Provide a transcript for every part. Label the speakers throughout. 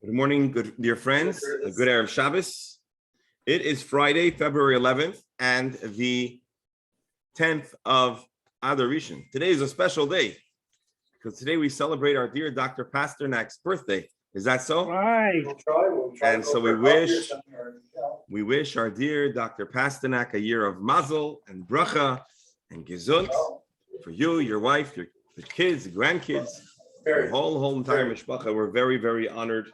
Speaker 1: Good morning, good dear friends. A good Erev Shabbos. It is Friday, February 11th, and the 10th of Adar Rishon. Today is a special day because today we celebrate our dear Dr. Pasternak's birthday. Is that so?
Speaker 2: Right.
Speaker 3: We'll try
Speaker 1: And so we wish our dear Dr. Pasternak a year of mazel and bracha and gesund for you, your wife, your kids, grandkids. The whole entire mishpacha. We're very, very honored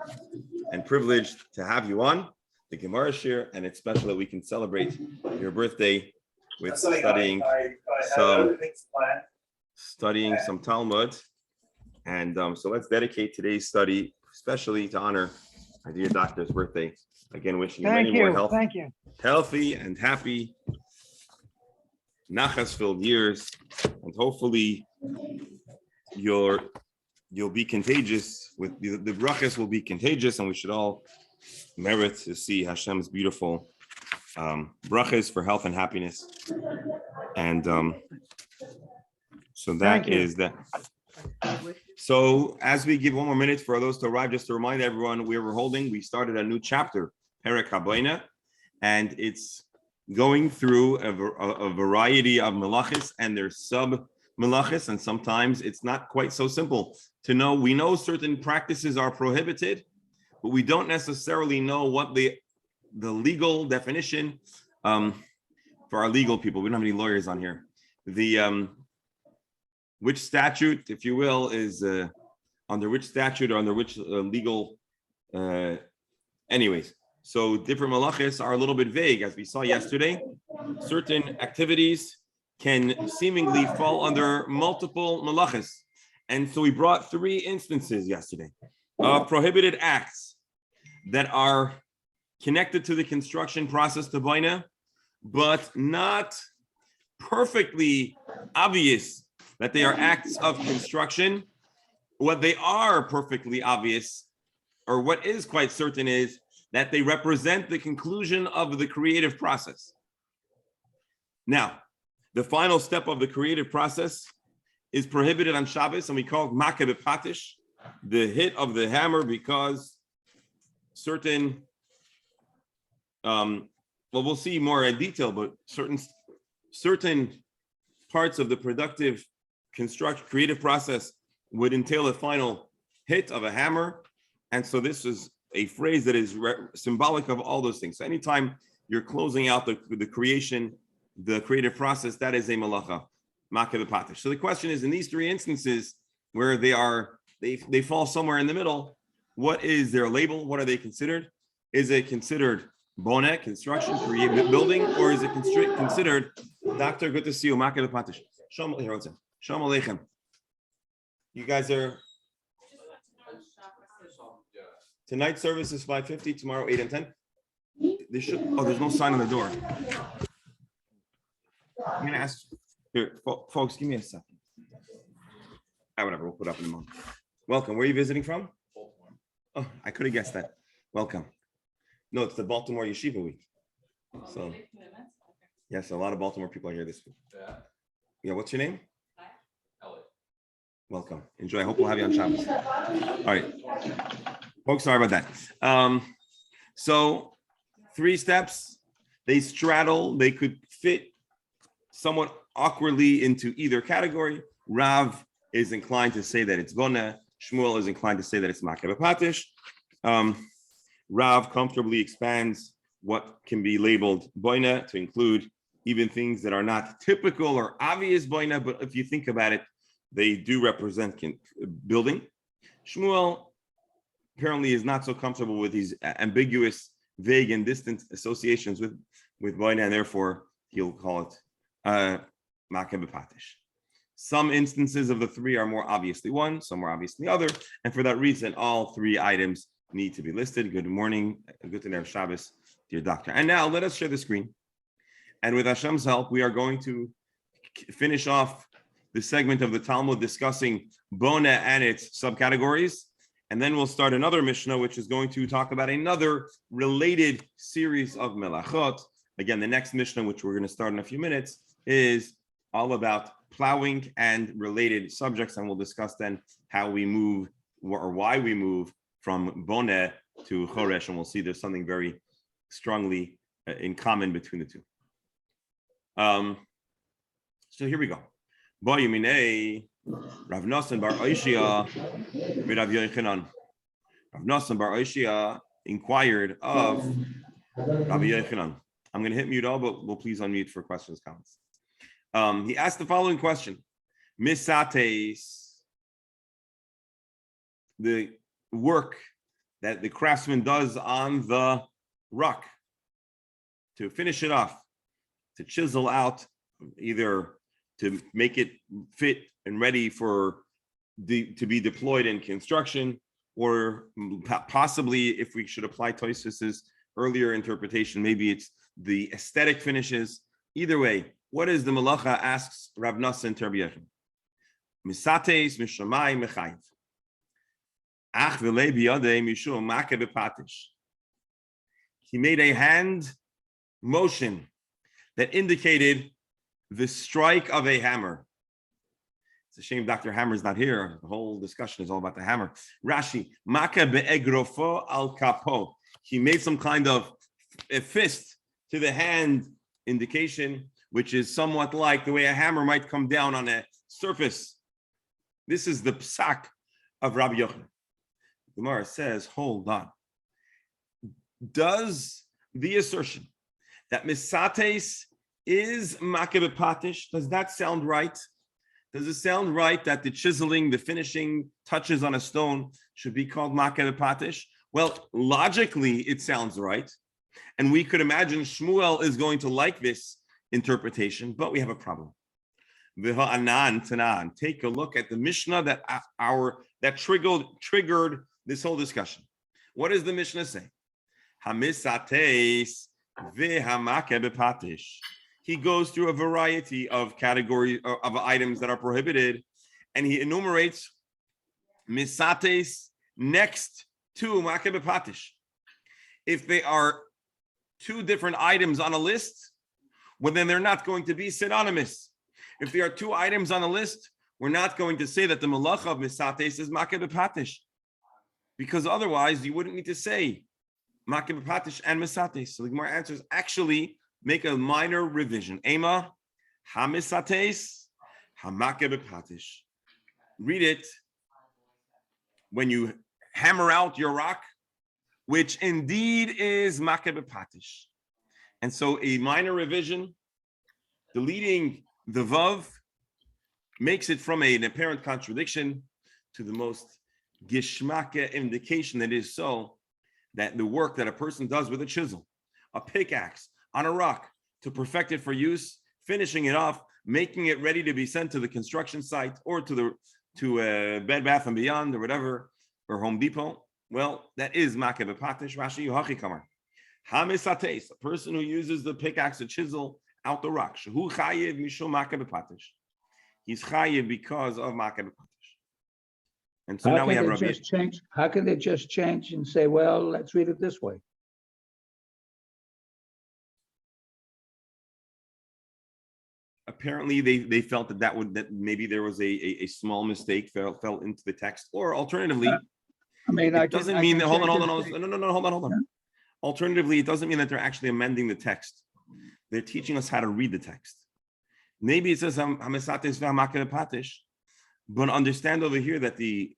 Speaker 1: and privileged to have you on the Gemara Shir, and it's special that we can celebrate your birthday with studying some Talmud. And so let's dedicate today's study especially to honor our dear doctor's birthday. Again, wishing you many more healthy and happy, nachas-filled years, and hopefully you'll be contagious with the brachas will be contagious, and we should all merit to see Hashem's beautiful brachas for health and happiness. And so that is that. So as we give one more minute for those to arrive, just to remind everyone we started a new chapter, Perek Haboina, and it's going through a variety of melachis and their sub-melachis, and sometimes it's not quite so simple to know. We know certain practices are prohibited, but we don't necessarily know what the legal definition for our legal people. We don't have any lawyers on here. Which statute, if you will, is under which statute or under which legal. Anyways, so different malachis are a little bit vague, as we saw yesterday. Certain activities can seemingly fall under multiple malachis. And so we brought three instances yesterday of prohibited acts that are connected to the construction process to Boina, but not perfectly obvious that they are acts of construction. What they are perfectly obvious, or what is quite certain, is that they represent the conclusion of the creative process. Now, the final step of the creative process is prohibited on Shabbos, and we call it makeh b'patish, the hit of the hammer, because certain, we'll see more in detail, but certain parts of the productive creative process would entail a final hit of a hammer, and so this is a phrase that is symbolic of all those things. So anytime you're closing out the creation, the creative process, that is a malacha, makeh b'patish. So the question is, in these three instances where they fall somewhere in the middle, what is their label? What are they considered? Is it considered boneh, construction, building, or is it considered, doctor, good to see you, makeh b'patish? Shalom aleichem. You guys are. Tonight's service is 5:50. Tomorrow 8 and 10. There's no sign on the door. I'm gonna ask here, folks. Give me a second. Whatever. We'll put up in a moment. Welcome. Where are you visiting from? Baltimore. Oh, I could have guessed that. Welcome. No, it's the Baltimore Yeshiva week. So, yes, a lot of Baltimore people are here this week. Yeah. What's your name? Elliot. Welcome. Enjoy. I hope we'll have you on Shabbos. All right. Folks, sorry about that. So 3 steps, they straddle, they could fit somewhat awkwardly into either category. Rav is inclined to say that it's boneh. Shmuel is inclined to say that it's makeh b'patish. Rav comfortably expands what can be labeled boina to include even things that are not typical or obvious boina, but if you think about it, they do represent building. Shmuel apparently is not so comfortable with these ambiguous, vague, and distant associations with boina, and therefore he'll call it makeh b'patish. Some instances of the 3 are more obviously one, some more obviously the other, and for that reason, all 3 items need to be listed. Good morning, good Erev Shabbos, dear doctor. And now let us share the screen. And with Hashem's help, we are going to finish off the segment of the Talmud discussing boneh and its subcategories. And then we'll start another Mishnah, which is going to talk about another related series of melachot. Again, the next Mishnah, which we're going to start in a few minutes, is all about plowing and related subjects. And we'll discuss then how we move or why we move from boneh to choresh, and we'll see there's something very strongly in common between the two. So here we go. Bo Yemine, Rav Nosson bar Oishia, Rav Yochanan. Rav Nosson bar Oishia inquired of Rabbi Yochanan. I'm going to hit mute all, but we'll please unmute for questions, comments. He asked the following question: Misates, the work that the craftsman does on the rock to finish it off, to chisel out, either to make it fit and ready for to be deployed in construction, or possibly, if we should apply Tosfos's earlier interpretation, maybe it's the aesthetic finishes. Either way, what is the malacha? Asks Rav Nosson to Rabbi Yochanan. Misates mishamai mechayiv. Ach v'lei biyadei mishum makeh bepatish. He made a hand motion that indicated the strike of a hammer. It's a shame Dr. Hammer's not here. The whole discussion is all about the hammer. Rashi, makeh be'egrofo al kapo. He made some kind of a fist to the hand indication, which is somewhat like the way a hammer might come down on a surface. This is the psak of Rabbi Yochanan. Gemara says, hold on. Does the assertion that misates is makeh bepatish, does that sound right? Does it sound right that the chiseling, the finishing touches on a stone should be called makeh bepatish? Well, logically, it sounds right. And we could imagine Shmuel is going to like this interpretation, but we have a problem. Take a look at the Mishnah that triggered this whole discussion. What does the Mishnah say? Hamisates v'hamakeh bepatish. He goes through a variety of categories of items that are prohibited, and he enumerates misates next to makeh bepatish. If they are two different items on a list, well, then they're not going to be synonymous. If there are two items on a list, we're not going to say that the malacha of misates is makeh bepatish, because otherwise you wouldn't need to say makeh bepatish and misates. So the Gemara answers, actually make a minor revision. Ema hamisates hamakeh bepatish. Read it when you hammer out your rock, which indeed is makeh bepatish. And so a minor revision, deleting the vav, makes it from an apparent contradiction to the most gishmake indication that is so, that the work that a person does with a chisel, a pickaxe, on a rock, to perfect it for use, finishing it off, making it ready to be sent to the construction site or to Bed Bath and Beyond or whatever, or Home Depot. Well, that is makeh bepatish. Rashi Yohachi Kamar. Hamisates, a person who uses the pickaxe, a chisel, out the rock. Shehu chayiv mishum makeh bepatish. He's chayiv because of makeh bepatish. And so now we have Rabbi.
Speaker 2: How can they just change and say, well, let's read it this way?
Speaker 1: Apparently, they felt that maybe there was a small mistake fell into the text, or alternatively,
Speaker 2: I mean,
Speaker 1: it doesn't mean that. Hold on. Yeah. Alternatively, it doesn't mean that they're actually amending the text. They're teaching us how to read the text. Maybe it says hamisates v'hamakeh bepatish, but understand over here that the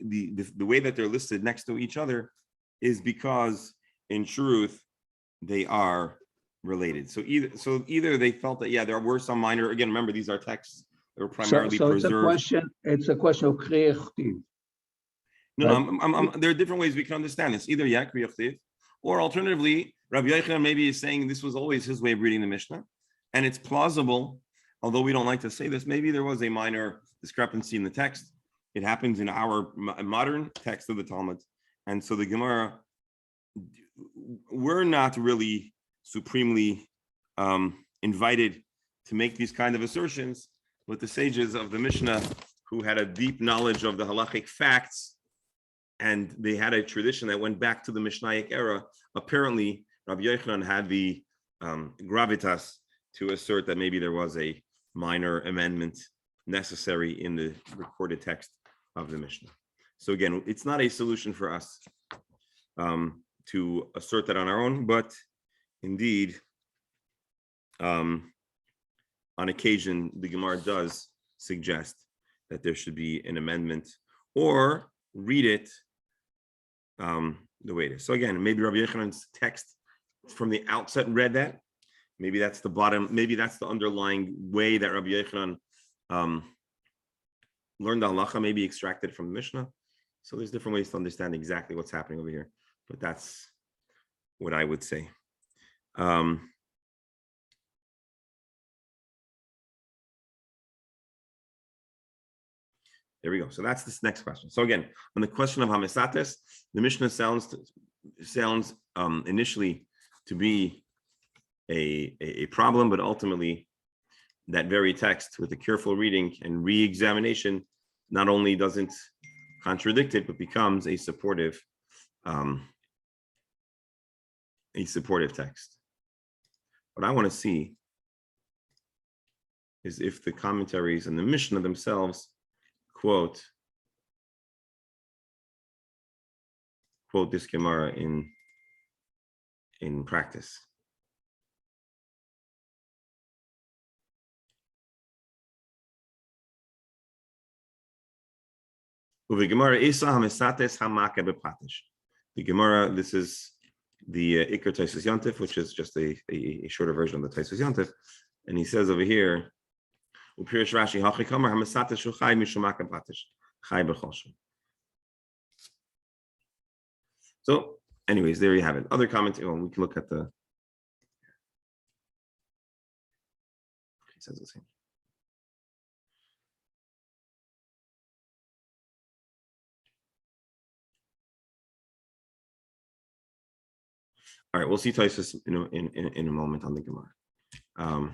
Speaker 1: way that they're listed next to each other is because, in truth, they are related. So either they felt that, yeah, there were some minor, again, remember, these are texts that were primarily preserved.
Speaker 2: It's a question of kriyachtiv.
Speaker 1: No, there are different ways we can understand this. Either kriyachtiv, or alternatively, Rabbi Yochanan maybe is saying this was always his way of reading the Mishnah, and it's plausible, although we don't like to say this, maybe there was a minor discrepancy in the text. It happens in our modern text of the Talmud, and so the Gemara, we're not really supremely invited to make these kind of assertions, but the sages of the Mishnah, who had a deep knowledge of the halachic facts, and they had a tradition that went back to the Mishnaic era, apparently Rabbi Yochanan had the gravitas to assert that maybe there was a minor amendment necessary in the recorded text of the Mishnah. So again, it's not a solution for us to assert that on our own, but indeed, on occasion, the Gemara does suggest that there should be an amendment or read it the way it is. So again, maybe Rabbi Yochanan's text from the outset read that. Maybe that's the bottom. Maybe that's the underlying way that Rabbi Yochanan learned the halacha, maybe extracted from the Mishnah. So there's different ways to understand exactly what's happening over here. But that's what I would say. There we go. So that's this next question. So again, on the question of Hamesates, the Mishnah sounds initially to be a problem, but ultimately that very text with a careful reading and re-examination not only doesn't contradict it, but becomes a supportive text. What I want to see is if the commentaries and the Mishnah themselves quote this Gemara in practice. The Gemara, this is the Iker Taisus Yantif, which is just a shorter version of the Taisus Yantif. And he says over here, so anyways, there you have it. Other comments, we can look at the, he says the same. All right, we'll see Taisus in a moment on the Gemara. All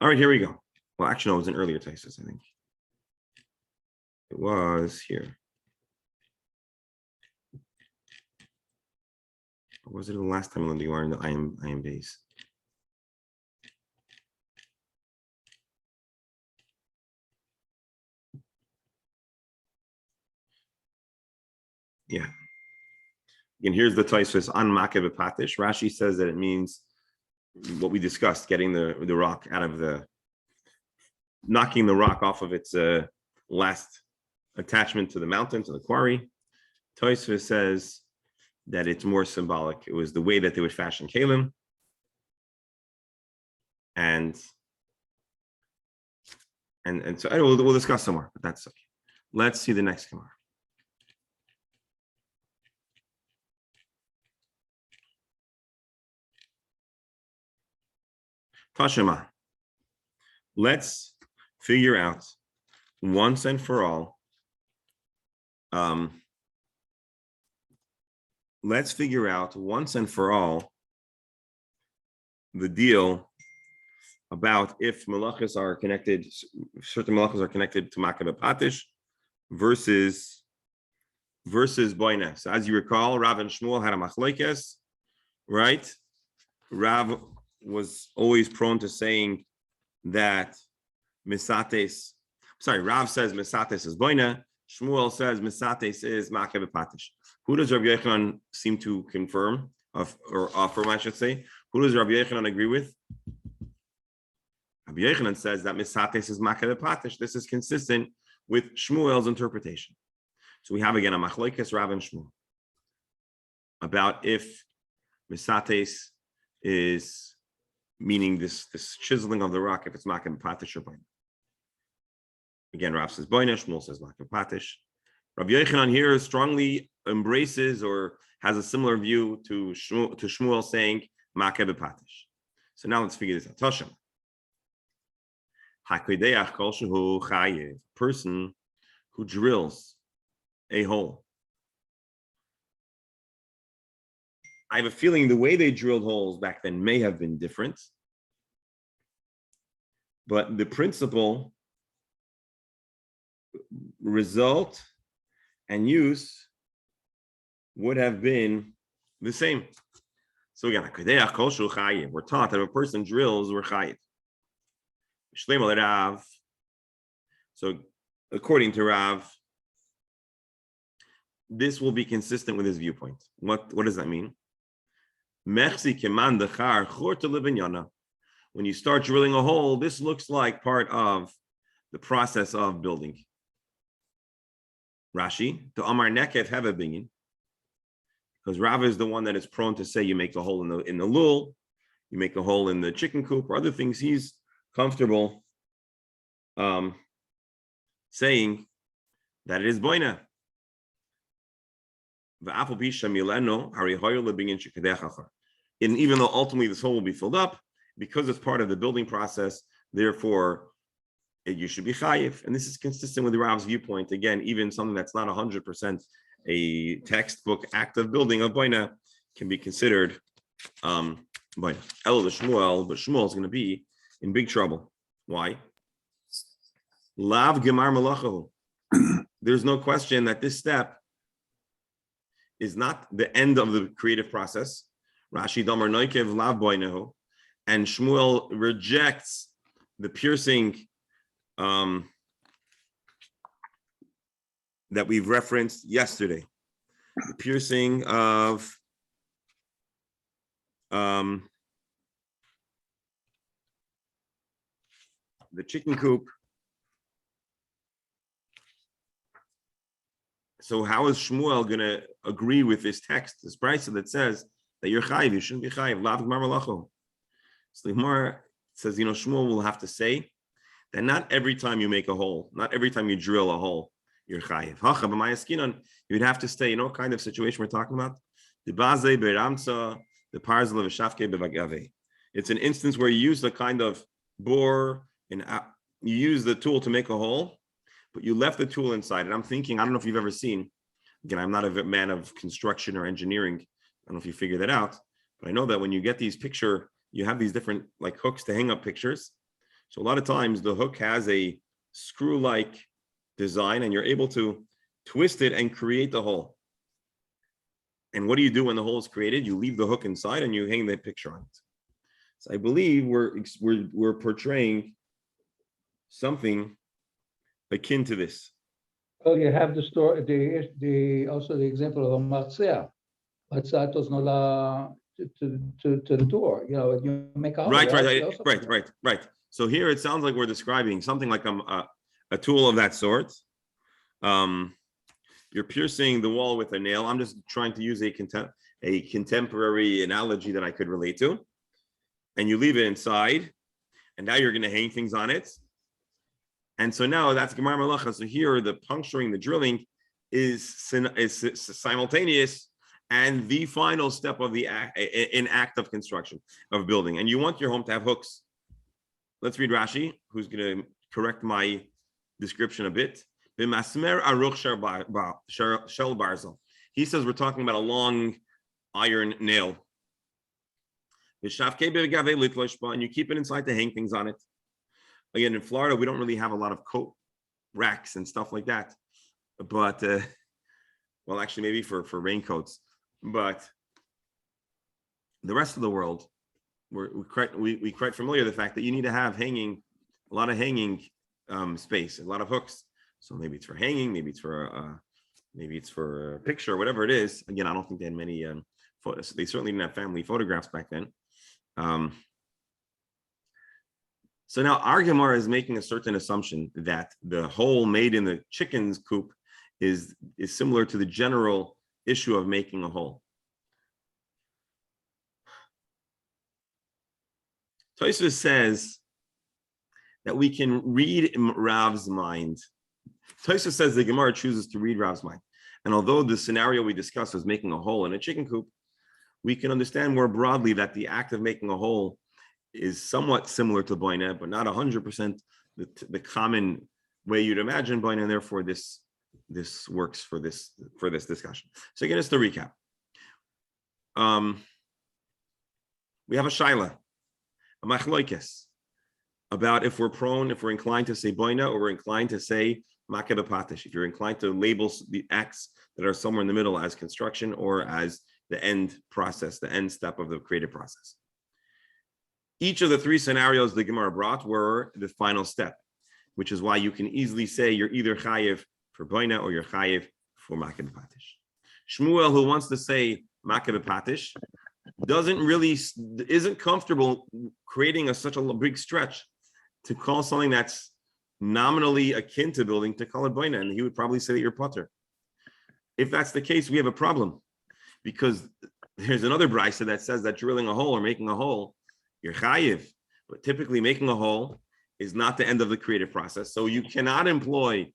Speaker 1: right, here we go. Well, actually, no, it was an earlier Taisus, I think. It was here. Or was it the last time we learned the Gemara in the I am base? Yeah. And here's the Taisus on Makeh B'Patish. Rashi says that it means what we discussed, getting the rock out of knocking the rock off of its last attachment to the mountain, to the quarry. Taisus says that it's more symbolic. It was the way that they would fashion kalim. And so we'll discuss some more, but that's okay. Let's see the next Gemara. Tashema. Let's figure out once and for all. Let's figure out once and for all the deal about if malachas are connected, certain malachas are connected to Makeh B'Patish versus boina. So as you recall, Rav and Shmuel had a machlokes, right? Rav was always prone to saying that Rav says misates is boina. Shmuel says misates is Makeh B'Patish. Who does Rabbi Yochanan seem to confirm, or affirm, I should say? Who does Rabbi Yochanan agree with? Rabbi Yochanan says that misates is Makeh B'Patish. This is consistent with Shmuel's interpretation. So we have again a machlokes Rav and Shmuel about if misates is meaning this chiseling of the rock, if it's Makeh B'Patish or boina. Again, Rav says boina, Shmuel says Makeh B'Patish. Rabbi Yochanan here strongly embraces or has a similar view to Shmuel saying Makeh B'Patish. So now let's figure this out. Tashem. Hakodeach kol shehu chayev, person who drills a hole. I have a feeling the way they drilled holes back then may have been different, but the principle, result, and use would have been the same. So again, we're taught that if a person drills, we're chayiv. So according to Rav, this will be consistent with his viewpoint. What does that mean? When you start drilling a hole, this looks like part of the process of building. Rashi, the Amar Nekev have a binyan, because Rava is the one that is prone to say you make a hole in the lul, you make a hole in the chicken coop, or other things. He's comfortable saying that it is boina. And even though ultimately this hole will be filled up, because it's part of the building process, therefore you should be chayiv. And this is consistent with the Rav's viewpoint. Again, even something that's not 100% a textbook act of building of boina can be considered boina. Elo the Shmuel, but Shmuel is going to be in big trouble. Why? Lav gemar malachahu. There's no question that this step is not the end of the creative process. Rashi damar noikev lav boinahu, and Shmuel rejects the piercing that we've referenced yesterday, the piercing of the chicken coop. So how is Shmuel going to agree with this text, this brisa that says that you're chayiv, you shouldn't be chayiv? Lav gemar malacho. So the Gemara says, Shmuel will have to say that not every time you make a hole, not every time you drill a hole, you're chayiv. Hacha b'mayaskinon, you would have to stay. What kind of situation we're talking about? The baze beramsa, the parzel of shafke bevagave. It's an instance where you use the kind of bore and you use the tool to make a hole, but you left the tool inside. And I'm thinking, I don't know if you've ever seen, again, I'm not a man of construction or engineering. I don't know if you figure that out, but I know that when you get these you have these different like hooks to hang up pictures. So a lot of times the hook has a screw-like design and you're able to twist it and create the hole. And what do you do when the hole is created? You leave the hook inside and you hang the picture on it. So I believe we're portraying something akin to this.
Speaker 2: Well, you have the story, also the example of a matzah. Matzah does not to the door. You make a hole.
Speaker 1: Right. So here it sounds like we're describing something like a tool of that sort. You're piercing the wall with a nail. I'm just trying to use a contemporary analogy that I could relate to. And you leave it inside, and now you're going to hang things on it. And so now that's Gemar Malacha. So here the puncturing, the drilling is simultaneous and the final step of the act of construction, of building. And you want your home to have hooks. Let's read Rashi, who's going to correct my description a bit. He says we're talking about a long iron nail. And you keep it inside to hang things on it. Again, in Florida, we don't really have a lot of coat racks and stuff like that. But, well, actually, maybe for raincoats. But the rest of the world, we're quite familiar with the fact that you need to have a lot of hanging space, a lot of hooks. So maybe it's for hanging, maybe it's for a picture, whatever it is. Again, I don't think they had many photos. They certainly didn't have family photographs back then. So now our Gemara is making a certain assumption that the hole made in the chicken's coop is similar to the general issue of making a hole. Tosfos says that we can read Rav's mind. Tosfos says the Gemara chooses to read Rav's mind. And although the scenario we discussed was making a hole in a chicken coop, we can understand more broadly that the act of making a hole is somewhat similar to boina, but not 100% the common way you'd imagine boina, and therefore this works for this discussion. So again, just to recap, we have a shaila, a machloikes, about if we're inclined to say boina or we're inclined to say makeh b'patish, if you're inclined to label the acts that are somewhere in the middle as construction or as the end process, the end step of the creative process. Each of the three scenarios the Gemara brought were the final step, which is why you can easily say you're either chayiv for boina or you're chayiv for makeh b'patish. Shmuel, who wants to say makeh b'patish, isn't comfortable creating such a big stretch to call something that's nominally akin to building to call it boina, and he would probably say that you're potter. If that's the case, we have a problem, because there's another brisa that says that drilling a hole or making a hole, you're chayiv, but typically making a hole is not the end of the creative process. So you cannot employ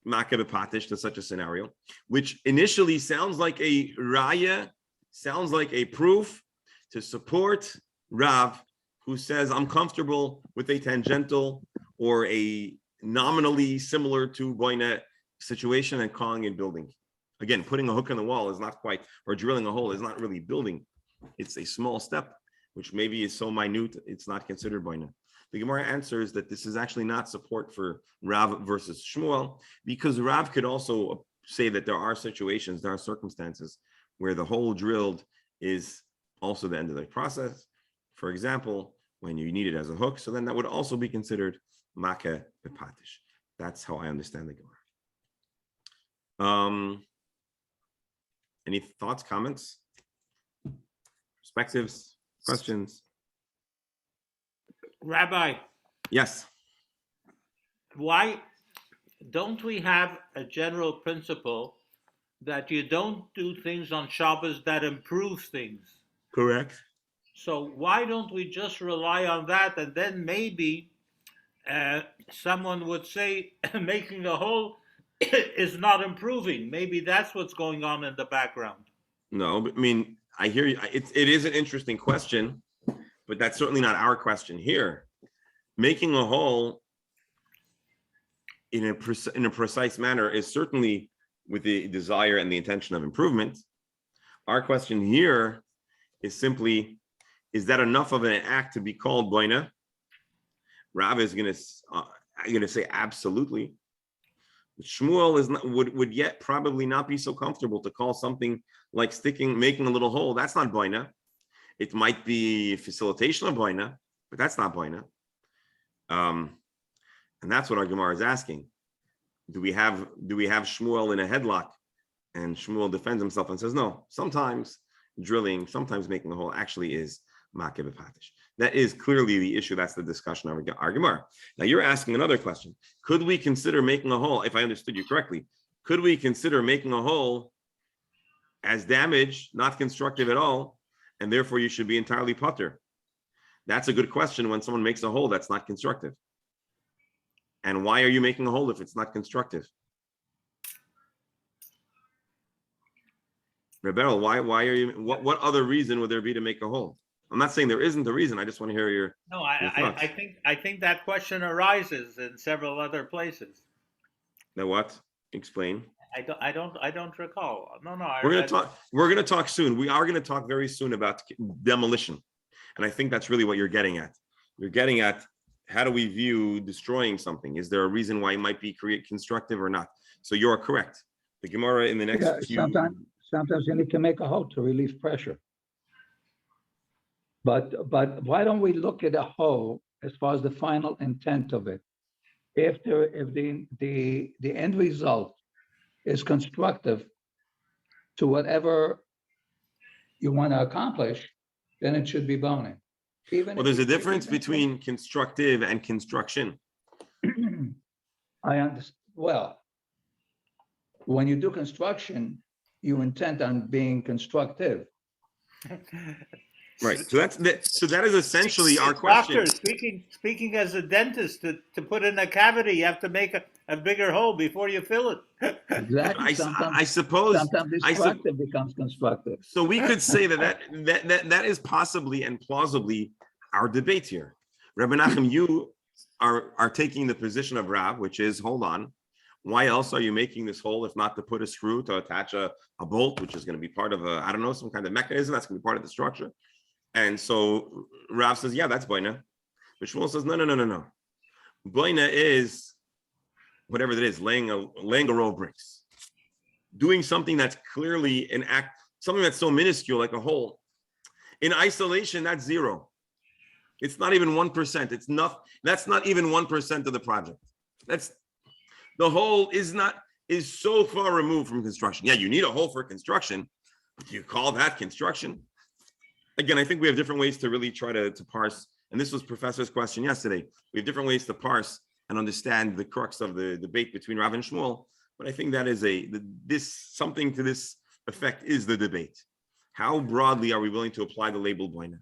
Speaker 1: makeh b'patish to such a scenario, which initially sounds like a raya, sounds like a proof to support Rav, who says, I'm comfortable with a tangential or a nominally similar to boina situation and calling it building. Again, putting a hook in the wall is not quite, or drilling a hole is not really building. It's a small step, which maybe is so minute, it's not considered boina. The Gemara answers that this is actually not support for Rav versus Shmuel, because Rav could also say that there are situations, there are circumstances where the hole drilled is also the end of the process. For example, when you need it as a hook, so then that would also be considered makeh b'patish. That's how I understand the Gemara. Any thoughts, comments, perspectives, questions?
Speaker 3: Rabbi,
Speaker 1: Yes.
Speaker 3: why don't we have a general principle that you don't do things on Shabbos that improve things?
Speaker 1: Correct.
Speaker 3: So why don't we just rely on that, and then maybe someone would say making a hole is not improving. Maybe that's what's going on in the background.
Speaker 1: No, but I mean, I hear you. It is an interesting question, but that's certainly not our question here. Making a hole in a precise manner is certainly with the desire and the intention of improvement. Our question here is simply, is that enough of an act to be called boina? Rav is going to say absolutely. Shmuel would yet probably not be so comfortable to call something like making a little hole. That's not boina. It might be facilitation of boina, but that's not boina. And that's what our Gemara is asking. Do we have Shmuel in a headlock? And Shmuel defends himself and says, no, sometimes drilling, sometimes making a hole actually is makeh b'patish. That is clearly the issue. That's the discussion of our Gemara. Now you're asking another question. Could we consider making a hole, if I understood you correctly, could we consider making a hole as damage, not constructive at all, and therefore you should be entirely putter? That's a good question when someone makes a hole that's not constructive. And why are you making a hole if it's not constructive? Rebel, why are you, what other reason would there be to make a hole? I'm not saying there isn't a reason. I just want to hear your
Speaker 3: No,
Speaker 1: thoughts.
Speaker 3: I think that question arises in several other places.
Speaker 1: Now what? Explain.
Speaker 3: I don't recall. No.
Speaker 1: We're gonna talk soon. We are gonna talk very soon about demolition. And I think that's really what you're getting at. You're getting at, how do we view destroying something? Is there a reason why it might be constructive or not? So you're correct. The Gemara in the next few...
Speaker 2: Sometimes you need to make a hole to relieve pressure. But why don't we look at a hole as far as the final intent of it? If the end result is constructive to whatever you want to accomplish, then it should be boning.
Speaker 1: Well, there's a difference between constructive and construction.
Speaker 2: I understand. Well, when you do construction, you intend on being constructive.
Speaker 1: Right. So that is essentially our question.
Speaker 3: Doctor, speaking as a dentist, to put in a cavity, you have to make a bigger hole before you fill it.
Speaker 2: Exactly.
Speaker 1: I suppose
Speaker 2: sometimes destructive becomes constructive.
Speaker 1: So we could say that is possibly and plausibly our debate here. Rebbe Nachum, you are taking the position of Rav, which is, hold on, why else are you making this hole if not to put a screw to attach a bolt, which is going to be part of some kind of mechanism that's going to be part of the structure? And so Rav says, yeah, that's boina. But Shmuel says, no. Boina is whatever it is, laying a row of bricks, doing something that's clearly an act, something that's so minuscule like a hole. In isolation, that's zero. It's not even 1%. That's not even 1% of the project. The hole is not, is so far removed from construction. Yeah, you need a hole for construction, but do you call that construction? Again, I think we have different ways to really try to parse, and this was Professor's question yesterday. We have different ways to parse and understand the crux of the debate between Rav and Shmuel, but I think that is something to this effect is the debate. How broadly are we willing to apply the label boina?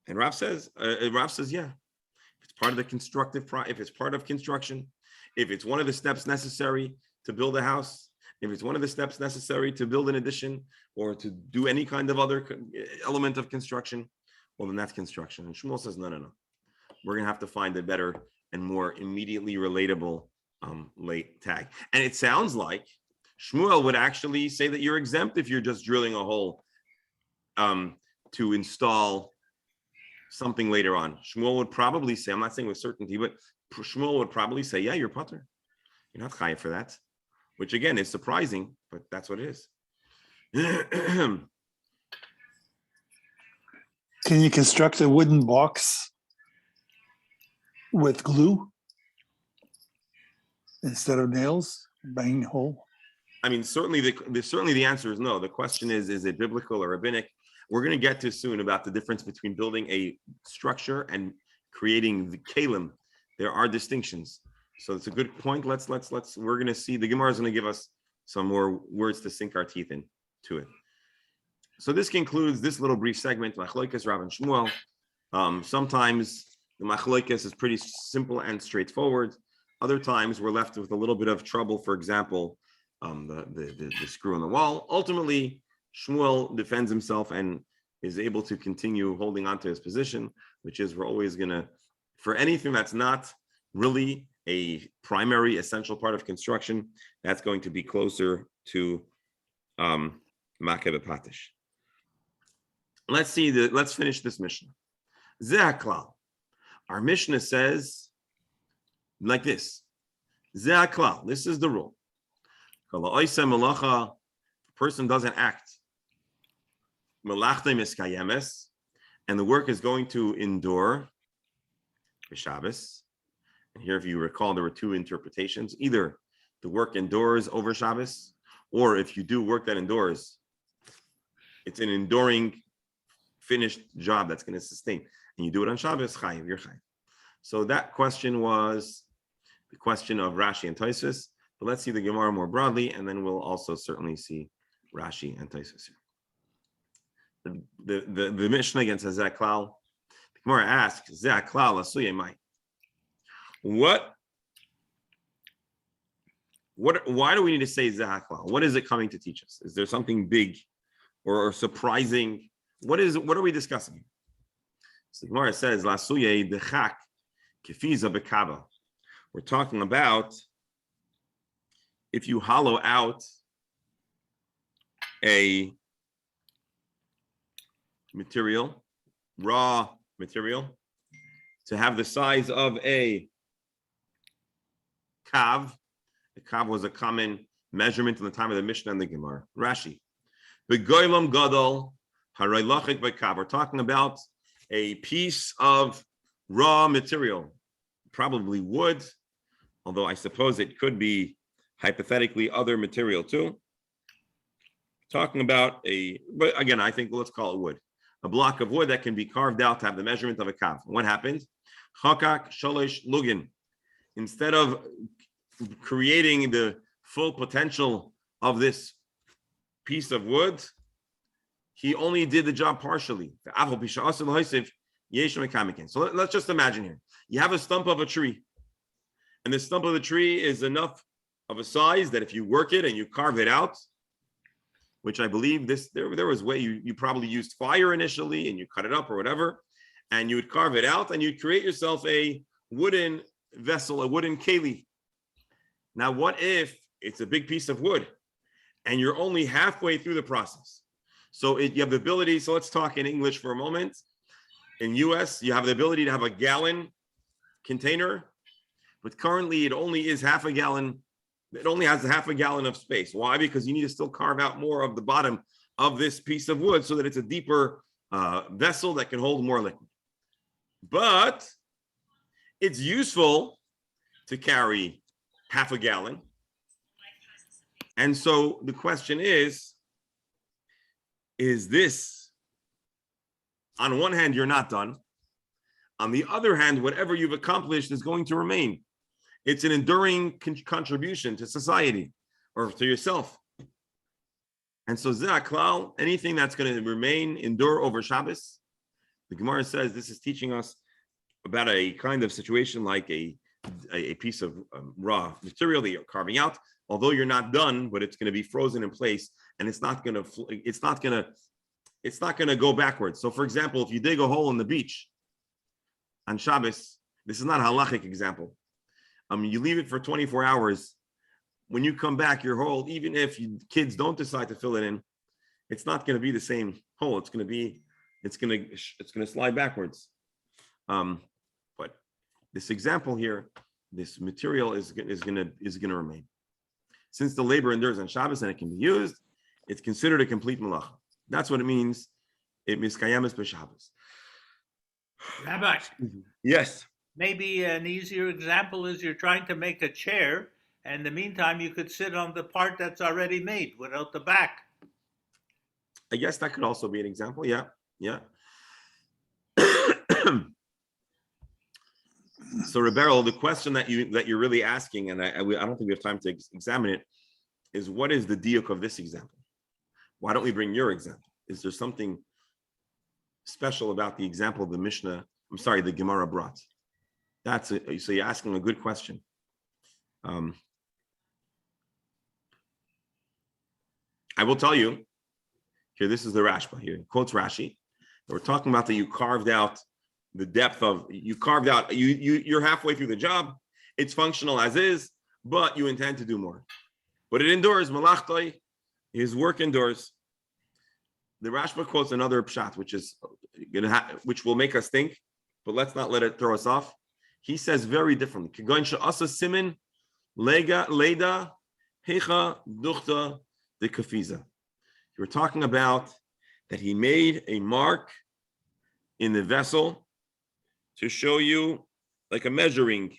Speaker 1: And Rav says, yeah, if it's part of the constructive, if it's part of construction, if it's one of the steps necessary to build a house, if it's one of the steps necessary to build an addition or to do any kind of other element of construction, well, then that's construction. And Shmuel says, no. We're going to have to find a better and more immediately relatable late tag. And it sounds like Shmuel would actually say that you're exempt if you're just drilling a hole to install something later on. Shmuel would probably say, I'm not saying with certainty, but Shmuel would probably say, yeah, you're potter. You're not chayav for that, which again is surprising, but that's what it is.
Speaker 4: Can you construct a wooden box with glue instead of nails, banging a hole?
Speaker 1: I mean, certainly the answer is no. The question is it biblical or rabbinic? We're going to get to soon about the difference between building a structure and creating the kalim. There are distinctions. So it's a good point. Let's we're going to see, the Gemara is going to give us some more words to sink our teeth into it. So this concludes this little brief segment, Machlokas Rav and Shmuel. Sometimes the Machlokas is pretty simple and straightforward. Other times we're left with a little bit of trouble. For example, the screw in the wall. Ultimately, Shmuel defends himself and is able to continue holding on to his position, which is we're always going to, for anything that's not really a primary essential part of construction, that's going to be closer to Makeh B'Patish. Let's finish this Mishnah. Ze'aklal. Our Mishnah says like this. Ze'aklal. This is the rule. A person doesn't act, and the work is going to endure Shabbos. And here, if you recall, there were two interpretations. Either the work endures over Shabbos, or if you do work that endures, it's an enduring, finished job that's going to sustain. And you do it on Shabbos, chayiv, you're chayiv. So that question was the question of Rashi and Tosfos. But let's see the Gemara more broadly, and then we'll also certainly see Rashi and Tosfos here. The Mishnah against Ze'aklal. The Gemara asks, Ze'aklal asuyeh mai. Why do we need to say Ze'aklal? What is it coming to teach us? Is there something big or surprising? What are we discussing? So the Gemara says, Lasuye dechak kefiza bekaba. We're talking about if you hollow out a material, raw material, to have the size of a kav. A kav was a common measurement in the time of the Mishnah and the Gemara. Rashi. Begoylam gadol haraylachik bekav. We're talking about a piece of raw material, probably wood, although I suppose it could be hypothetically other material too. Talking about but again, I think let's call it wood. A block of wood that can be carved out to have the measurement of a kav. What happened? Chakak sholosh lugin. Instead of creating the full potential of this piece of wood, he only did the job partially. So let's just imagine here. You have a stump of a tree, and the stump of the tree is enough of a size that if you work it and you carve it out, which I believe there was way you probably used fire initially and you cut it up or whatever, and you would carve it out and you'd create yourself a wooden vessel, a wooden keli. Now, what if it's a big piece of wood and you're only halfway through the process? So you have the ability, so let's talk in English for a moment. In US, you have the ability to have a gallon container, but currently it only is half a gallon. It only has half a gallon of space. Why? Because you need to still carve out more of the bottom of this piece of wood so that it's a deeper vessel that can hold more liquid. But it's useful to carry half a gallon. And so the question is this, on one hand, you're not done. On the other hand, whatever you've accomplished is going to remain. It's an enduring contribution to society or to yourself. And so Zaklal, anything that's going to remain, endure over Shabbos, the Gemara says this is teaching us about a kind of situation like a piece of raw material that you're carving out. Although you're not done, but it's going to be frozen in place, and it's not going to go backwards. So, for example, if you dig a hole in the beach on Shabbos, this is not a halachic example. You leave it for 24 hours. When you come back, your hole, even if kids don't decide to fill it in, it's not going to be the same hole. It's going to slide backwards. But this example here, this material is going to remain. Since the labor endures on Shabbos and it can be used, it's considered a complete malacha. That's what it means. It miskayemes b'Shabbos.
Speaker 3: Rabbi.
Speaker 1: Yes.
Speaker 3: Maybe an easier example is you're trying to make a chair, and in the meantime, you could sit on the part that's already made without the back.
Speaker 1: I guess that could also be an example. Yeah. So, Rebel, the question that you're really asking, and I don't think we have time to examine it, is what is the diuk of this example? Why don't we bring your example? Is there something special about the example the Gemara brought? So you're asking a good question. I will tell you, here, this is the Rashba here, quotes Rashi. We're talking about that you carved out the depth of, you're halfway through the job, it's functional as is, but you intend to do more. But it endures, malachtoi, his work endures. The Rashba quotes another pshat, which will make us think, but let's not let it throw us off. He says very differently. Kigoin she'asa simin leda hecha duchta de kafiza. You're talking about that he made a mark in the vessel to show you like a measuring.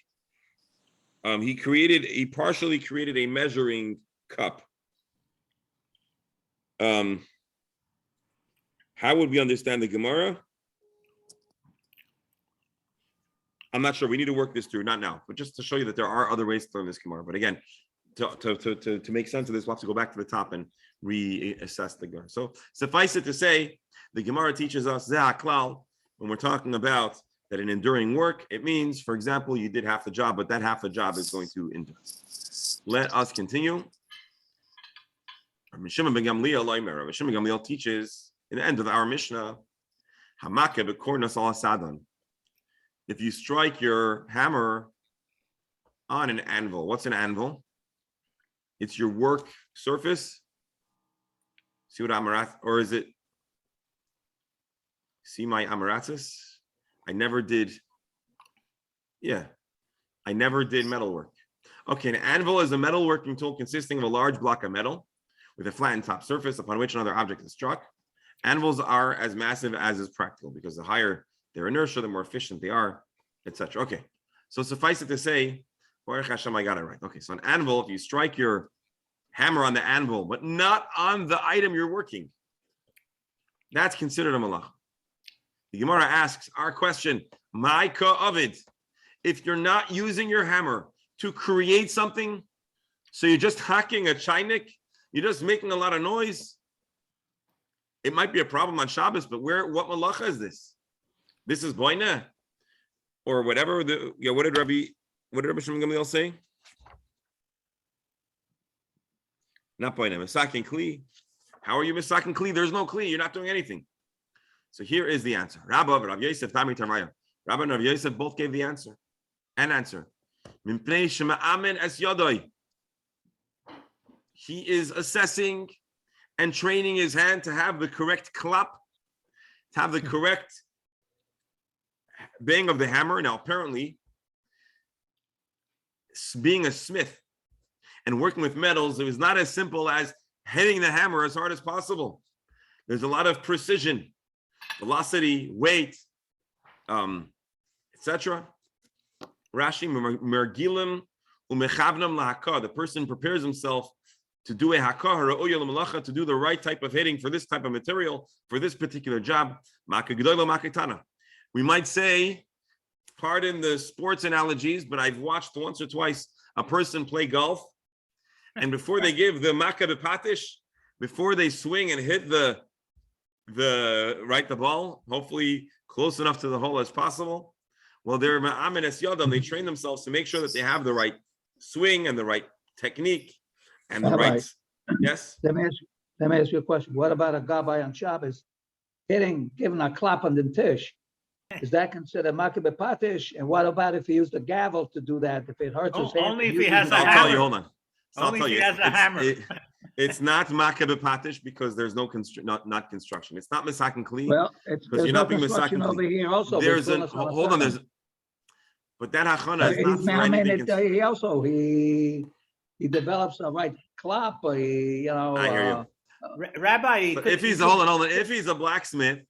Speaker 1: He partially created a measuring cup. How would we understand the Gemara? I'm not sure. We need to work this through, not now, but just to show you that there are other ways to learn this Gemara. But again, to make sense of this, we'll have to go back to the top and reassess the Gemara. So suffice it to say, the Gemara teaches us Ze'aklal, when we're talking about that in enduring work, it means, for example, you did half the job, but that half the job is going to endure. Let us continue. Rabbi Shimon ben Gamliel teaches in the end of our Mishnah, Hamake bekornas al asadon. If you strike your hammer on an anvil, what's an anvil? It's your work surface. See what Amarat, or is it? See my Amaratis? I never did metalwork. Okay, an anvil is a metalworking tool consisting of a large block of metal with a flattened top surface upon which another object is struck. Anvils are as massive as is practical because the higher their inertia, the more efficient they are, etc. Okay, so suffice it to say, Baruch Hashem, I got it right. Okay, so an anvil, if you strike your hammer on the anvil, but not on the item you're working, that's considered a malach. The Gemara asks our question, my ka'avid, if you're not using your hammer to create something, so you're just hacking a chainik, you're just making a lot of noise, it might be a problem on Shabbos, but what malacha is this? This is boina, or whatever. What did Rabbi Shimon Gamliel say? Not boina, misakin kli. How are you misakin kli? There's no kli. You're not doing anything. So here is the answer. Rabbi and Rav Yosef, Tami Tarmaya. Rabbi and Rav Yosef both gave the answer. He is assessing and training his hand to have the correct clap, to have the correct bang of the hammer. Now, apparently, being a smith and working with metals, it was not as simple as hitting the hammer as hard as possible. There's a lot of precision, velocity, weight, etc. Rashi, mergilim The person prepares himself to do a hakah, to do the right type of hitting for this type of material, for this particular job. We might say, pardon the sports analogies, but I've watched once or twice a person play golf, and before they give the makah b'patish, before they swing and hit the ball, hopefully close enough to the hole as possible, well, they're ma'amin es yodam. They train themselves to make sure that they have the right swing and the right technique and the right. Yes.
Speaker 2: Let me ask you a question. What about a gabbai on Shabbos giving a clap on the tish? Is that considered makah b'patish? And what about if he used a gavel to do that? If it hurts his hand?
Speaker 3: Only if he has a
Speaker 1: I'll
Speaker 3: hammer.
Speaker 1: tell you. Hold on.
Speaker 3: Only if he has a hammer.
Speaker 1: It's not makah b'patish because there's no not construction. It's not misakin kli.
Speaker 2: Well, it's
Speaker 1: because you're not being
Speaker 2: construction
Speaker 1: misakin
Speaker 2: over
Speaker 1: kli.
Speaker 2: here also.
Speaker 1: There's hold on. But that hachana is not for anything.
Speaker 2: He also he develops a right clap.
Speaker 1: I hear you.
Speaker 3: Rabbi,
Speaker 1: If he's if he's a blacksmith,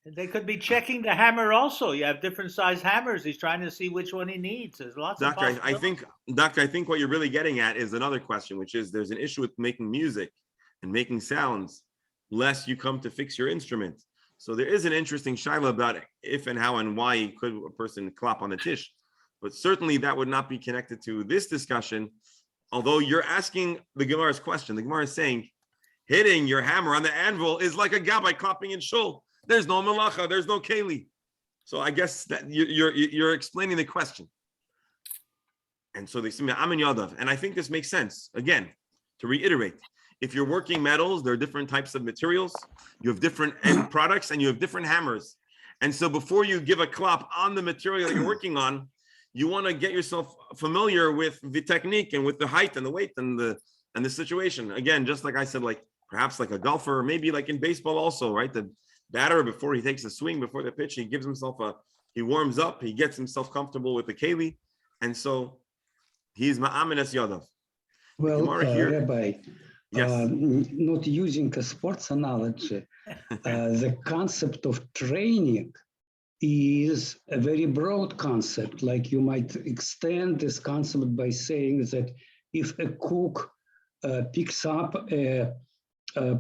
Speaker 3: they could be checking the hammer also. You have different size hammers. He's trying to see which one he needs. There's lots of
Speaker 1: Doctor, I think what you're really getting at is another question, which is there's an issue with making music and making sounds, lest you come to fix your instrument. So there is an interesting shaila about if and how and why could a person clap on the tish. But certainly that would not be connected to this discussion. Although you're asking the Gemara's question. The Gemara is saying hitting your hammer on the anvil is like a gabbai clapping in shul. There's no malacha, there's no keli. So I guess that you're explaining the question. And so they say, Amin Yadav. And I think this makes sense. Again, to reiterate, if you're working metals, there are different types of materials. You have different end products and you have different hammers. And so before you give a clap on the material that you're working on, you want to get yourself familiar with the technique and with the height and the weight and the situation. Again, just like I said, like perhaps like a golfer, or maybe like in baseball also, right? The batter, before he takes a swing, before the pitch, he gives himself he warms up, he gets himself comfortable with the keli. And so he's ma'amin es yadav.
Speaker 5: Well, Rabbi,
Speaker 1: yes.
Speaker 5: Not using a sports analogy, the concept of training is a very broad concept. Like you might extend this concept by saying that if a cook picks up a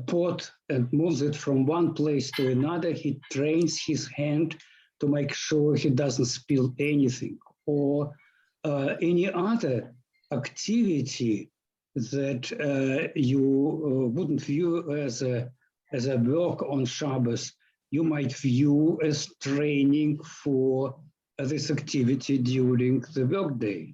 Speaker 5: pot and moves it from one place to another, he trains his hand to make sure he doesn't spill anything, or any other activity that you wouldn't view as a work on Shabbos, you might view as training for this activity during the workday.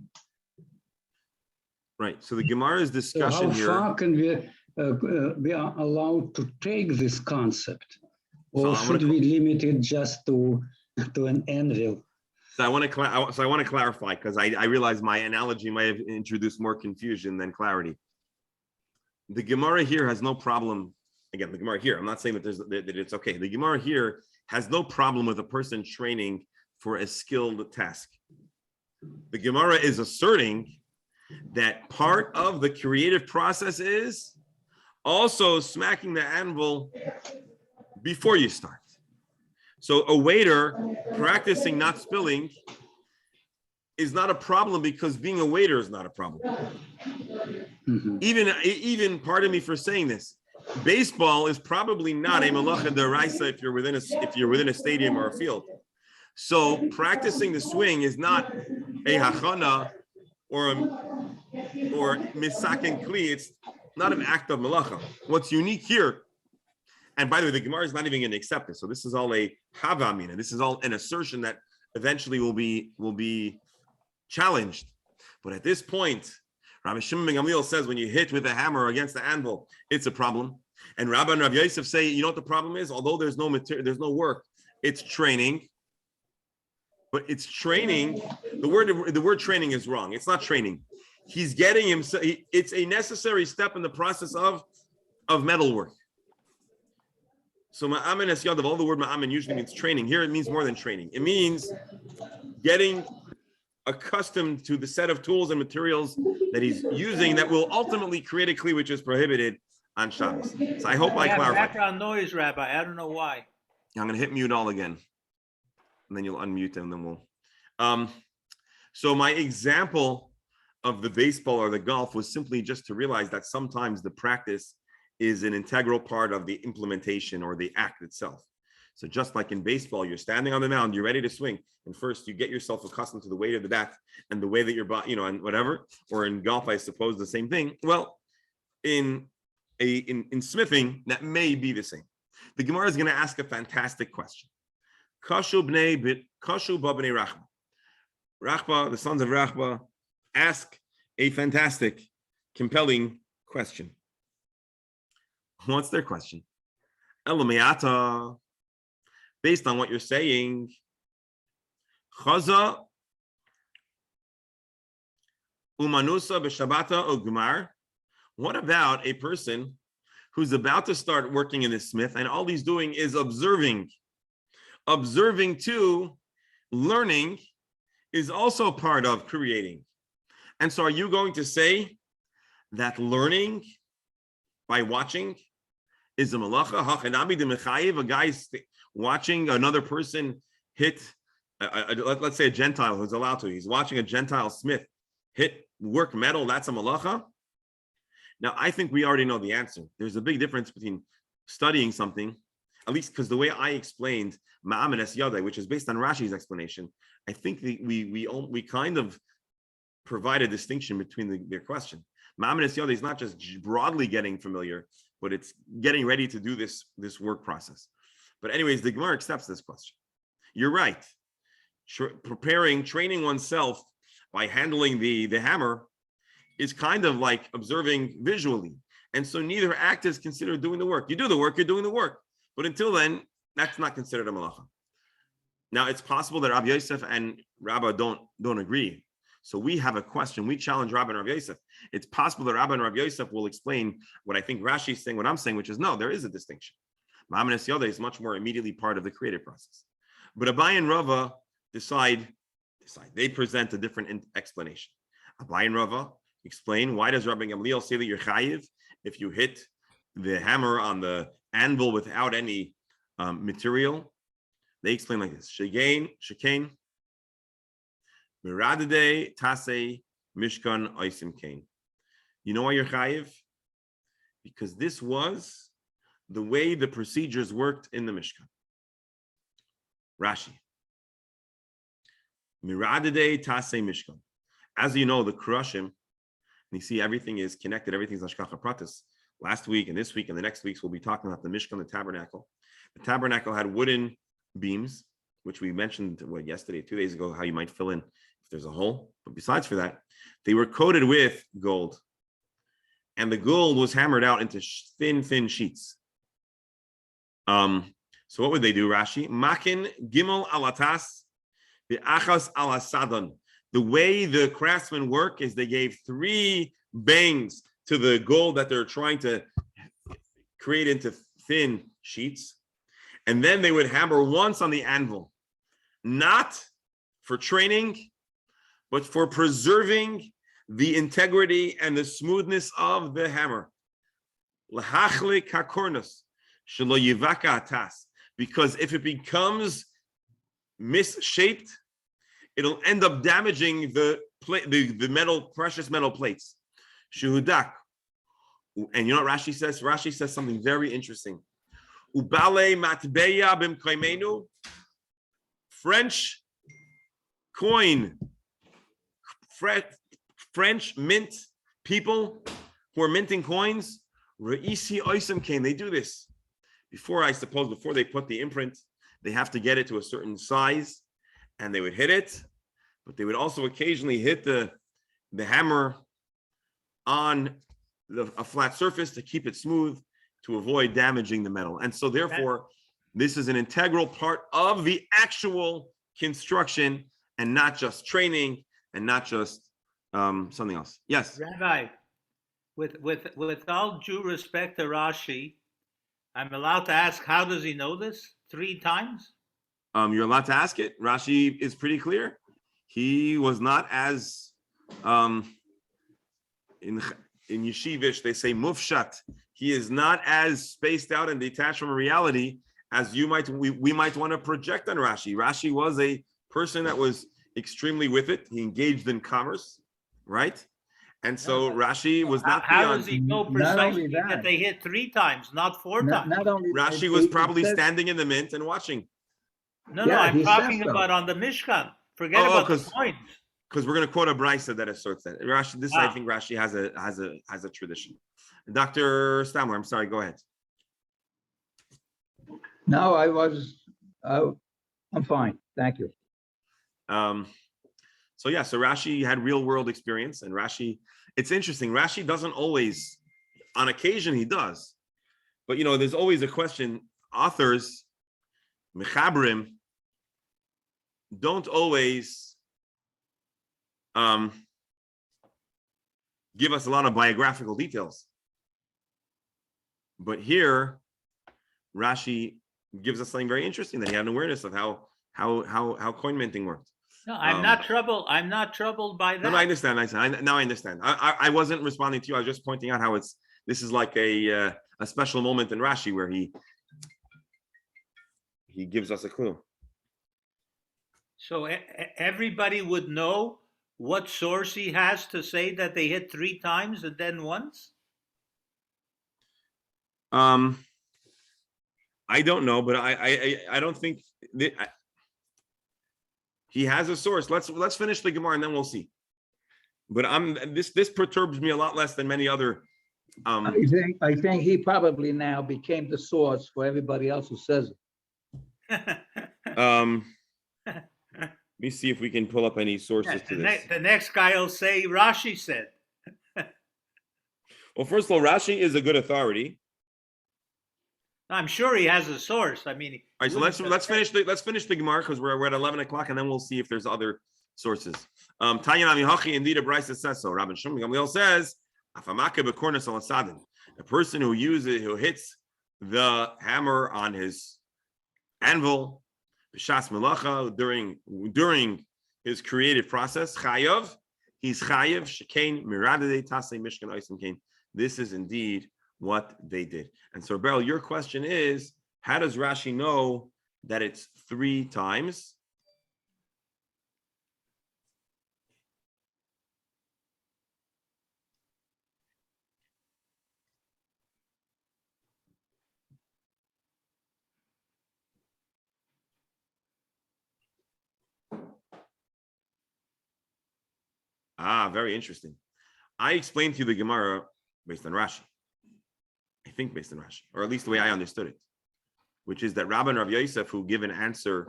Speaker 1: Right. So the Gemara's discussion
Speaker 5: here. How far can we are allowed to take this concept, or should we limit it just to an anvil?
Speaker 1: So I want to clarify, because I realize my analogy might have introduced more confusion than clarity. The Gemara here has no problem. Again, the Gemara here, I'm not saying that it's okay. The Gemara here has no problem with a person training for a skilled task. The Gemara is asserting that part of the creative process is also smacking the anvil before you start. So a waiter practicing not spilling is not a problem, because being a waiter is not a problem. Mm-hmm. Even pardon me for saying this, baseball is probably not a malacha d'oraisa if you're within a stadium or a field. So practicing the swing is not a hachana or misaken kli. It's not an act of malacha. What's unique here, and by the way, the Gemara is not even going to accept this. So this is all a havamina. This is all an assertion that eventually will be challenged. But at this point, Rabbi Shimon ben Gamliel says when you hit with a hammer against the anvil, it's a problem. And Rabbi and Rabbi Yosef say, you know what the problem is? Although there's no material, there's no work, it's training. But it's training. The word training is wrong. It's not training. He's getting himself. It's a necessary step in the process of metal work. So ma'amin es yadav, all the word ma'amin usually means training. Here it means more than training. It means getting accustomed to the set of tools and materials that he's using that will ultimately create a kli which is prohibited on Shabbos. So I hope I clarified.
Speaker 3: Background noise, Rabbi. I don't know why. I'm
Speaker 1: going to hit mute all again, and then you'll unmute, and then we'll. So my example of the baseball or the golf was simply just to realize that sometimes the practice is an integral part of the implementation or the act itself. So just like in baseball, you're standing on the mound, you're ready to swing, and first you get yourself accustomed to the weight of the bat and the way that your body, and whatever. Or in golf, I suppose the same thing. Well, in smithing, that may be the same. The Gemara is going to ask a fantastic question. Kashu b'nei Rachba. Rachba, the sons of Rachba, ask a fantastic, compelling question. What's their question? Elameata, based on what you're saying, Chaza umanusa b'shabata ugmar. What about a person who's about to start working in the smith and all he's doing is observing? Observing too, learning is also part of creating. And so are you going to say that learning by watching is a malacha? A guy watching another person hit, let's say a Gentile who's allowed to, he's watching a Gentile smith work metal, that's a malacha? Now, I think we already know the answer. There's a big difference between studying something, at least because the way I explained Ma'am and Es Yadai, which is based on Rashi's explanation, I think we kind of provide a distinction between their question. Ma'am and Es Yadai is not just broadly getting familiar, but it's getting ready to do this work process. But anyways, the Gemara accepts this question. You're right. Training oneself by handling the hammer is kind of like observing visually. And so neither act is considered doing the work. You do the work, you're doing the work. But until then, that's not considered a malacha. Now, it's possible that Rabbi Yosef and Rabba don't agree. So we have a question. We challenge Rabba and Rabbi Yosef. It's possible that Rabba and Rabbi Yosef will explain what I think Rashi is saying, what I'm saying, which is no, there is a distinction. Ma'am and Es Yadai is much more immediately part of the creative process. But Abai and Rava decide. They present a different explanation. Abai and Rava explain, why does Rabbi Gamliel say that you're chayiv if you hit the hammer on the anvil without any material? They explain like this: Shekain, Miradade Tasei Mishkan Oisim Kain. You know why you're chayiv? Because this was the way the procedures worked in the Mishkan. Rashi. Miradade Tasei Mishkan. As you know, the Krushim, you see everything is connected, everything's Hashgacha Pratis. Last week and this week and the next weeks, we'll be talking about the Mishkan, the tabernacle. The tabernacle had wooden beams, which we mentioned yesterday, 2 days ago, how you might fill in if there's a hole. But besides for that, they were coated with gold. And the gold was hammered out into thin sheets. So what would they do, Rashi? Makin gimel alatas, the achas alasadon. The way the craftsmen work is they gave 3 bangs to the gold that they're trying to create into thin sheets. And then they would hammer once on the anvil, not for training, but for preserving the integrity and the smoothness of the hammer. Because if it becomes misshaped, it'll end up damaging the metal, precious metal plates. Shuhudak. And you know what Rashi says? Rashi says something very interesting. Ubale matbeya bimkaimenu. French coin, French mint people who are minting coins. Reisi oisem came. They do this before they put the imprint. They have to get it to a certain size. And they would hit it, but they would also occasionally hit the hammer on a flat surface to keep it smooth, to avoid damaging the metal. And so therefore, this is an integral part of the actual construction and not just training and not just something else. Yes?
Speaker 3: Rabbi, with all due respect to Rashi, I'm allowed to ask, how does he know this 3 times?
Speaker 1: You're allowed to ask it. Rashi is pretty clear. He was not as in yeshivish, they say mufshat. He is not as spaced out and detached from reality as we might want to project on Rashi. Rashi was a person that was extremely with it. He engaged in commerce, right? And so
Speaker 3: No,
Speaker 1: Rashi was
Speaker 3: How,
Speaker 1: not
Speaker 3: how
Speaker 1: beyond.
Speaker 3: does he know
Speaker 2: Not only
Speaker 3: precisely that
Speaker 2: that,
Speaker 3: they hit 3 times, not 4 times?
Speaker 2: not only.
Speaker 1: Rashi
Speaker 2: it-
Speaker 1: was
Speaker 2: it
Speaker 1: probably
Speaker 2: says-
Speaker 1: standing in the mint and watching.
Speaker 3: No,
Speaker 2: Yeah,
Speaker 3: I'm
Speaker 2: he
Speaker 3: talking
Speaker 2: says so.
Speaker 3: about on the Mishkan. Forget
Speaker 1: Oh,
Speaker 3: about the
Speaker 1: 'cause-
Speaker 3: coins.
Speaker 1: Because we're going to quote a brisa that asserts that Rashi. This I
Speaker 3: Ah.
Speaker 1: think Rashi has a tradition. Dr. Stamler, I'm sorry. Go ahead.
Speaker 2: No, I'm fine. Thank you.
Speaker 1: So yeah, so Rashi had real world experience, and Rashi. It's interesting. Rashi doesn't always. On occasion, he does, but there's always a question. Authors, mechabrim, don't always give us a lot of biographical details. But here, Rashi gives us something very interesting, that he had an awareness of how coin minting worked.
Speaker 3: No, I'm not troubled. I'm not troubled by that.
Speaker 1: No, I understand. Now I understand. I wasn't responding to you. I was just pointing out how this is like a special moment in Rashi where he gives us a clue.
Speaker 3: So everybody would know what source he has to say that they hit 3 times and then once?
Speaker 1: I don't know, but I don't think that he has a source. Let's finish the Gemara and then we'll see. But this perturbs me a lot less than many other.
Speaker 2: I think he probably now became the source for everybody else who says it.
Speaker 1: Let me see if we can pull up any sources to this.
Speaker 3: The next guy will say Rashi said.
Speaker 1: Well, first of all, Rashi is a good authority.
Speaker 3: I'm sure he has a source. I mean,
Speaker 1: All right, so let's finish the Gemara, because we're at 11 o'clock, and then we'll see if there's other sources. Tanya Nami indeed a brisa says so. Rabban Shimon Gamliel says, a person who hits the hammer on his anvil, b'shas melacha, during his creative process, chayav, he's chayav shekain miradei tasei mishkan oisim kain. This is indeed what they did. And so, Beryl, your question is, how does Rashi know that it's 3 times? Very interesting. I explained to you the Gemara based on Rashi. I think based on Rashi, or at least the way I understood it, which is that Rabban and Rav Yosef, who give an answer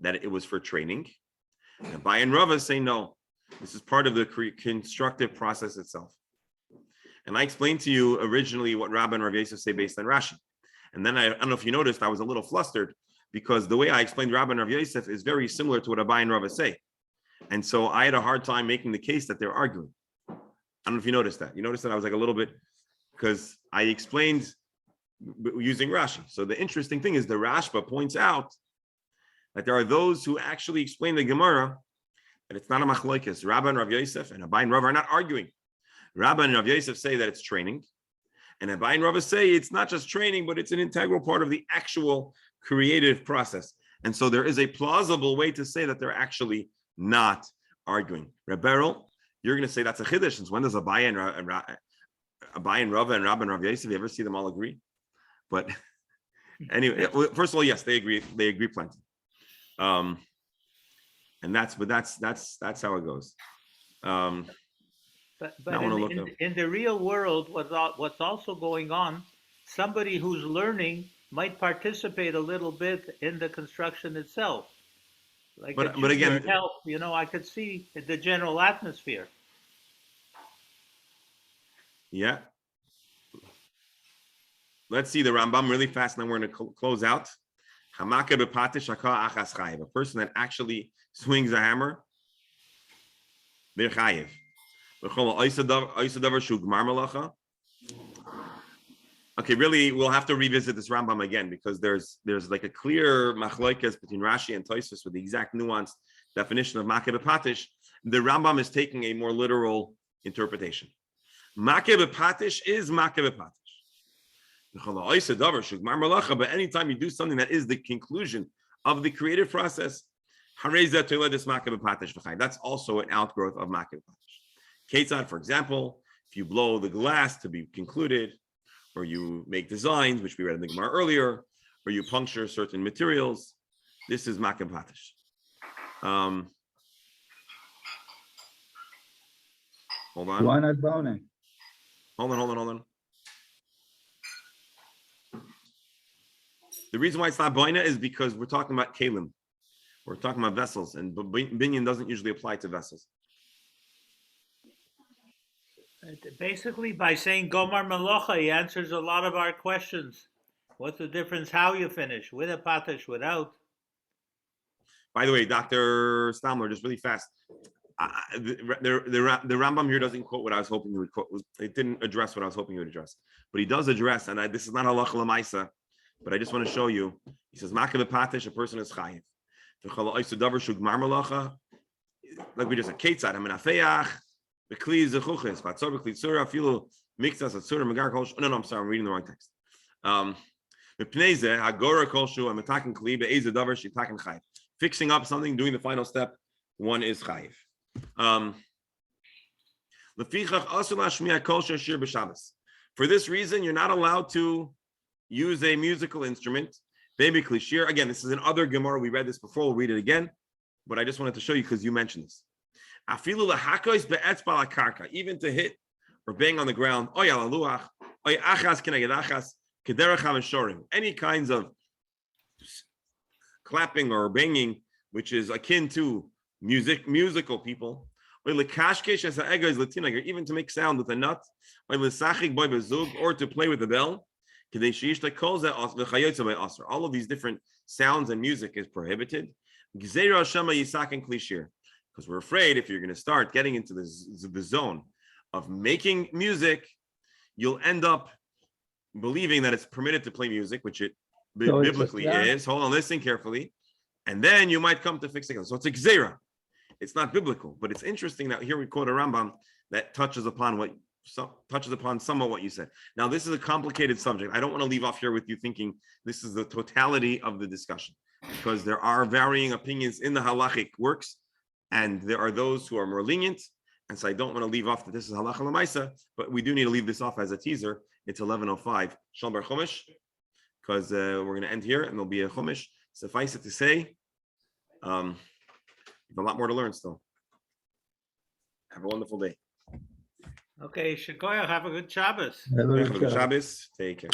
Speaker 1: that it was for training, and Abai and Rava say no, this is part of the constructive process itself. And I explained to you originally what Rabban and Rav Yosef say based on Rashi. And then I don't know if you noticed, I was a little flustered because the way I explained Rabban and Rav Yosef is very similar to what Abai and Rava say. And so I had a hard time making the case that they're arguing. I don't know if you noticed that. You noticed that I was like a little bit, because I explained using Rashi. So the interesting thing is the Rashba points out that there are those who actually explain the Gemara that it's not a machlokes. Rabban and Rav Yosef and Abai and Rav are not arguing. Rabban and Rav Yosef say that it's training, and Abai and Rav say it's not just training, but it's an integral part of the actual creative process. And so there is a plausible way to say that they're actually not arguing. Rebberal, you're going to say that's a chiddush. Since when does Abai and Rava and Rabban and Rav Yosef, you ever see them all agree? But anyway, first of all, yes, they agree. They agree plenty. And that's how it goes.
Speaker 3: But in the real world, what's also going on, somebody who's learning might participate a little bit in the construction itself. Like, but again, help, I could see the general atmosphere.
Speaker 1: Yeah. Let's see the Rambam really fast, and then we're going to close out. A person that actually swings a hammer, they're chayiv. Okay, really, we'll have to revisit this Rambam again, because there's like a clear machlokes between Rashi and Tosfos with the exact nuanced definition of makeh b'patish. The Rambam is taking a more literal interpretation. Makeh b'patish is makeh b'patish. But anytime you do something that is the conclusion of the creative process, That's also an outgrowth of makeh b'patish. Ketzad, for example, if you blow the glass to be concluded, or you make designs, which we read in the Gemara earlier, or you puncture certain materials, this is makeh b'patish. Hold on.
Speaker 2: Why not boning?
Speaker 1: Hold on. The reason why it's not boina is because we're talking about kalim. We're talking about vessels, and binyan doesn't usually apply to vessels.
Speaker 3: Basically, by saying Gomar Malocha, he answers a lot of our questions. What's the difference how you finish, with a patish, without?
Speaker 1: By the way, Dr. Stamler, just really fast. The Rambam here doesn't quote what I was hoping he would quote. It didn't address what I was hoping he would address. But he does address, and this is not halacha l'maisa, but I just want to show you. He says, makeh b'patish, a person is chayiv. Like we just said, ketzad, hamanafeach, b'kli zechuches, vatzor b'kli tzura, afilu miktas atzura megar kol. No, I'm sorry, I'm reading the wrong text. Hagora kol shu, I'm attacking kli, be'ezeh davar shitaken chayiv. Fixing up something, doing the final step, one is chayiv. For this reason, you're not allowed to use a musical instrument. Baby klishir. Again, this is another Gemara. We read this before. We'll read it again. But I just wanted to show you because you mentioned this. Even to hit or bang on the ground. Any kinds of clapping or banging, which is akin to musical people. Even to make sound with a nut, or to play with a bell. All of these different sounds and music is prohibited. Because we're afraid if you're going to start getting into the zone of making music, you'll end up believing that it's permitted to play music, which it biblically is. Hold on, listen carefully. And then you might come to fix it. So it's a gzera. It's not biblical, but it's interesting that here we quote a Rambam that touches upon somewhat what you said. Now, this is a complicated subject. I don't want to leave off here with you thinking this is the totality of the discussion, because there are varying opinions in the halachic works, and there are those who are more lenient. And so I don't want to leave off that this is halacha l'maisa, but we do need to leave this off as a teaser. It's 11:05. Shalom bar chumash, because we're going to end here, and there'll be a chumash. Suffice it to say, a lot more to learn still. Have a wonderful day.
Speaker 3: Okay, Shakoya, have a good Shabbos.
Speaker 2: Have a
Speaker 1: Have a
Speaker 2: good
Speaker 1: good
Speaker 2: job.
Speaker 1: Shabbos. Take care.